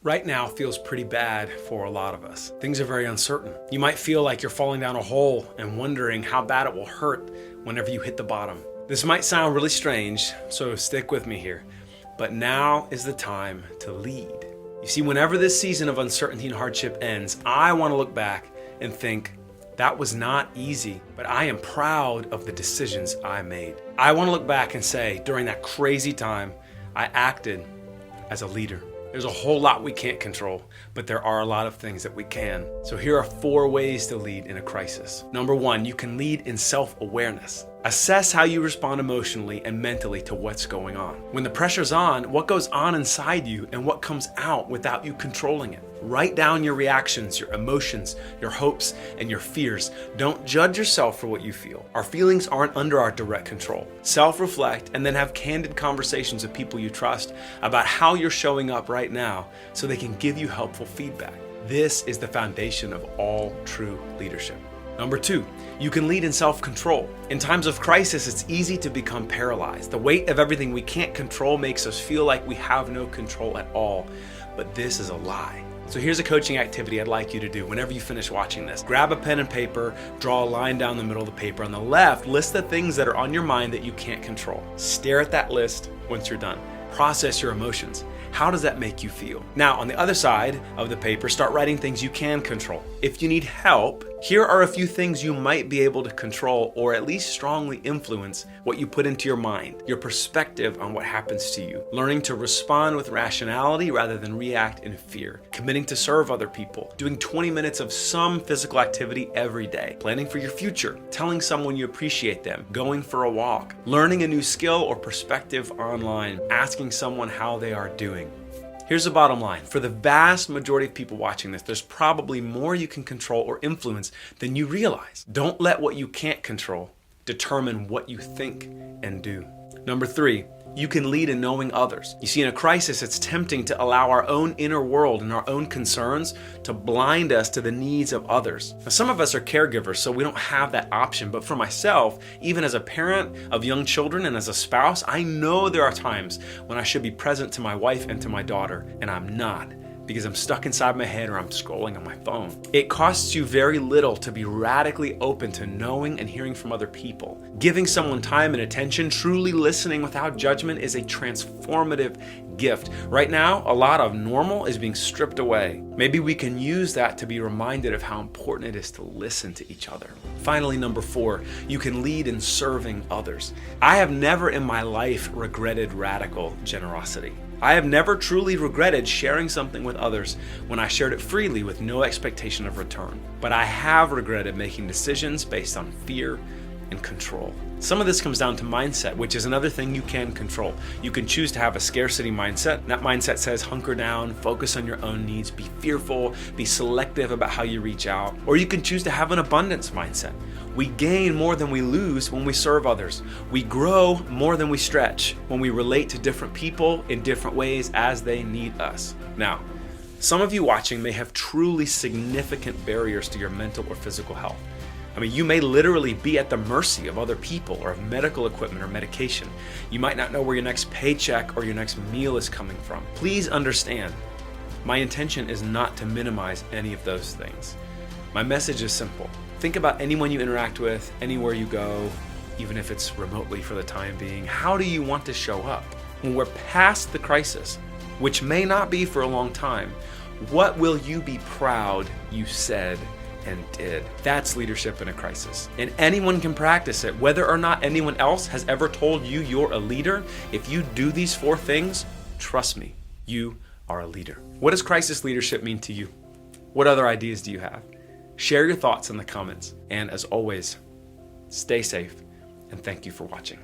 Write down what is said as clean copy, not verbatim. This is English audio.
Right now feels pretty bad for a lot of us. Things are very uncertain. You might feel like you're falling down a hole and wondering how bad it will hurt whenever you hit the bottom. This might sound really strange, so stick with me here. But now is the time to lead. You see, whenever this season of uncertainty and hardship ends, I want to look back and think, that was not easy, but I am proud of the decisions I made. I want to look back and say, during that crazy time, I acted as a leader. There's a whole lot we can't control, but there are a lot of things that we can. So here are 4 ways to lead in a crisis. Number 1, you can lead in self-awareness. Assess how you respond emotionally and mentally to what's going on. When the pressure's on, what goes on inside you and what comes out without you controlling it. Write down your reactions, your emotions, your hopes, and your fears. Don't judge yourself for what you feel. Our feelings aren't under our direct control. Self-reflect and then have candid conversations with people you trust about how you're showing up right now so they can give you helpful feedback. This is the foundation of all true leadership. Number 2, you can lead in self-control. In times of crisis, it's easy to become paralyzed. The weight of everything we can't control makes us feel like we have no control at all. But this is a lie. So here's a coaching activity I'd like you to do whenever you finish watching this. Grab a pen and paper, draw a line down the middle of the paper. On the left, list the things that are on your mind that you can't control. Stare at that list once you're done. Process your emotions. How does that make you feel? Now, on the other side of the paper, start writing things you can control. If you need help, here are a few things you might be able to control or at least strongly influence what you put into your mind, your perspective on what happens to you. Learning to respond with rationality rather than react in fear. Committing to serve other people. Doing 20 minutes of some physical activity every day. Planning for your future. Telling someone you appreciate them. Going for a walk. Learning a new skill or perspective online. Asking someone how they are doing. Here's the bottom line. For the vast majority of people watching this, there's probably more you can control or influence than you realize. Don't let what you can't control determine what you think and do. Number 3, you can lead in knowing others. You see, in a crisis, it's tempting to allow our own inner world and our own concerns to blind us to the needs of others. Now, some of us are caregivers, so we don't have that option. But for myself, even as a parent of young children and as a spouse, I know there are times when I should be present to my wife and to my daughter, and I'm not, because I'm stuck inside my head or I'm scrolling on my phone. It costs you very little to be radically open to knowing and hearing from other people. Giving someone time and attention, truly listening without judgment is a transformative gift. Right now, a lot of normal is being stripped away. Maybe we can use that to be reminded of how important it is to listen to each other. Finally, number 4, you can lead in serving others. I have never in my life regretted radical generosity. I have never truly regretted sharing something with others when I shared it freely with no expectation of return. But I have regretted making decisions based on fear and control. Some of this comes down to mindset, which is another thing you can control. You can choose to have a scarcity mindset. That mindset says hunker down, focus on your own needs, be fearful, be selective about how you reach out. Or you can choose to have an abundance mindset. We gain more than we lose when we serve others. We grow more than we stretch when we relate to different people in different ways as they need us. Now, some of you watching may have truly significant barriers to your mental or physical health. I mean, you may literally be at the mercy of other people or of medical equipment or medication. You might not know where your next paycheck or your next meal is coming from. Please understand, my intention is not to minimize any of those things. My message is simple. Think about anyone you interact with, anywhere you go, even if it's remotely for the time being. How do you want to show up? When we're past the crisis, which may not be for a long time, what will you be proud you said and did? That's leadership in a crisis. And anyone can practice it. Whether or not anyone else has ever told you you're a leader, if you do these 4 things, trust me, you are a leader. What does crisis leadership mean to you? What other ideas do you have? Share your thoughts in the comments. And as always, stay safe and thank you for watching.